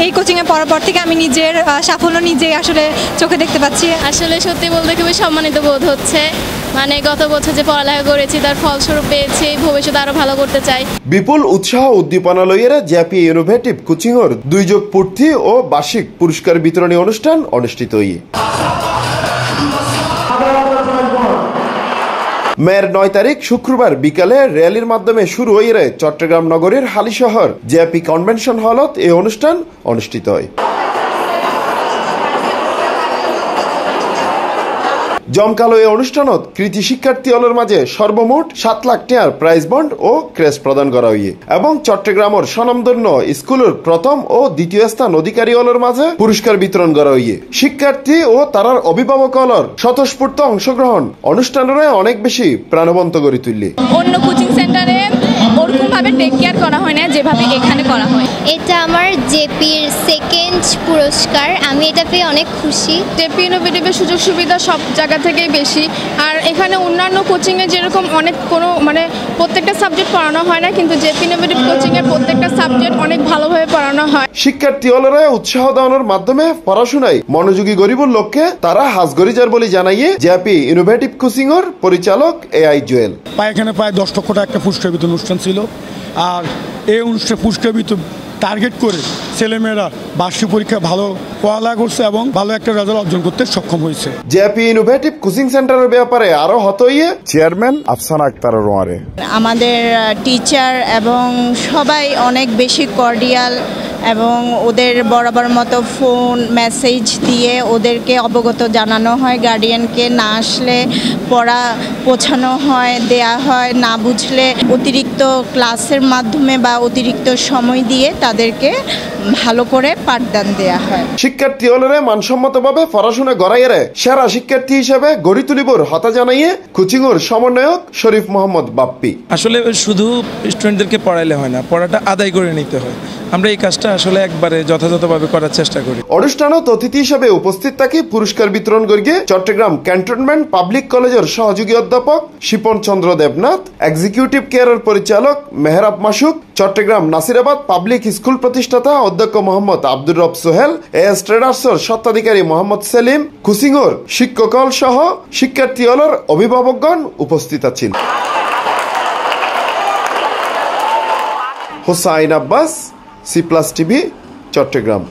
এই কোচিংয়ে পড়ার পর থেকে আমি নিজের সাফল্য নিজেই আসলে চোখে দেখতে পাচ্ছি। আসলে সত্যি বলতে খুবই সম্মানিত বোধ হচ্ছে, মানে গত বছর যে পড়ালেখা করেছি তার ফলস্বরূপ পেয়েছি, ভবিষ্যতে আরো ভালো করতে চাই। বিপুল উৎসাহ উদ্দীপনা লইয়েরা জেপি ইনোভেটিভ কোচিংয়ের 2 যোগ পূর্তি ও বার্ষিক পুরস্কার বিতরণী অনুষ্ঠান অনুষ্ঠিত হয়ে মের 9 তারিখ শুক্রবার বিকালে র্যালির মাধ্যমে শুরু হয়ে চট্টগ্রাম নগরীর হালিশহর জেপি কনভেনশন হলত এই অনুষ্ঠান অনুষ্ঠিত হয়। জমকালো এই অনুষ্ঠানত কৃতি শিক্ষার্থী হলের মাঝে সর্বমোট 7 লাখ টাকার প্রাইজ বন্ড ও ক্রেস্ট প্রদান করা হইয়ে এবং চট্টগ্রামের স্বনামধন্য স্কুলের প্রথম ও দ্বিতীয় স্থান অধিকারী হলের মাঝে পুরস্কার বিতরণ করা হইয়ে শিক্ষার্থী ও তারার অভিভাবক হলের স্বতঃস্ফূর্ত অংশগ্রহণ অনুষ্ঠানের অনেক বেশি প্রাণবন্ত করে তুললে। অন্য কোচিং সেন্টারে ওরকম ভাবে টেক কেয়ার করা হয় না যেভাবে এখানে করা হয়। এটা আমার জেপির সেকেন্ড পুরস্কার, আমি এটা পেয়ে অনেক খুশি। জেপি ইনোভেটিভের সুযোগ সুবিধা সব জায়গা থেকেই বেশি, আর এখানে অন্যান্য কোচিংয়ে যেরকম অনেক কোনো মানে প্রত্যেকটা সাবজেক্ট পড়ানো হয় না, কিন্তু জেপি ইনোভেটিভ কোচিংয়ের প্রত্যেকটা সাবজেক্ট অনেক ভালোভাবে পড়ানো হয়। শিক্ষার্থী হলরা উৎসাহ দেওয়ানোর মাধ্যমে পড়াশোনায় মনোযোগী গরিবুর লক্ষ্যে তারা হাজগরিজার বলে জানাইয়ে জেপি ইনোভেটিভ কোচিংয়ের পরিচালক এআই জুয়েল। এখানে প্রায় 10 লক্ষ টাকা একটা পুরস্কার বিতরণ অনুষ্ঠান ছিল, আর এই অনুষ্ঠানে পুরস্কার বিতরণ টার্গেট করে ছেলেমেয়েরা বার্ষিক পরীক্ষা ভালো পড়ালেখা করছে এবং ভালো একটা রেজাল্ট অর্জন করতে সক্ষম হয়েছে। জেপি ইনোভেটিভ কোচিং সেন্টারের ব্যাপারে আরো হতইয়ে চেয়ারম্যান আফসানা আক্তার রোয়ারে। আমাদের টিচার এবং সবাই অনেক বেশি কর্ডিয়াল এবং ওদের বরাবর মতো ফোন মেসেজ দিয়ে ওদেরকে অবগত জানানো হয়, গার্ডিয়ানকে না আসলে পড়া পৌঁছানো হয়, দেয়া হয়, না বুঝলে অতিরিক্ত ক্লাসের মাধ্যমে বা অতিরিক্ত সময় দিয়ে তাদেরকে ভালো করে পাঠদান দেয়া হয়। শিক্ষার্থী হলরে মানসম্মতভাবে পড়াশোনা গড়াইয়ে সেরা শিক্ষার্থী হিসেবে গড়ি তুলিবর হতা জানাইয়ে কোচিংয়ের সমন্বয়ক শরীফ মোহাম্মদ বাপ্পি। আসলে শুধু স্টুডেন্টদেরকে পড়াইলে হয় না, পড়াটা আদায় করে নিতে হয়। আমরা এই কাজটা আসলে একবারে যথাযথভাবে করার চেষ্টা করি। অনুষ্ঠানত অতিথি হিসেবে উপস্থিত থাকি পুরস্কার বিতরণ করিয়ে চট্টগ্রাম ক্যান্টনমেন্ট পাবলিক কলেজের সহযোগী অধ্যাপক শিপন চন্দ্র দেবনাথ, এক্সিকিউটিভ কেয়ারের পরিচালক মেহরাব মাসুক, চট্টগ্রাম নাসিরাবাদ পাবলিক স্কুল প্রতিষ্ঠাতা অধ্যক্ষ মোহাম্মদ আব্দুর রব সোহেল, এএস ট্রেডার্সের স্বত্বাধিকারী মোহাম্মদ সেলিম, কুচিংয়ের শিক্ষকল সহ শিক্ষার্থী হলের অভিভাবকগণ উপস্থিত আছেন। Hussain Abbas, C plus TV, Chittagong.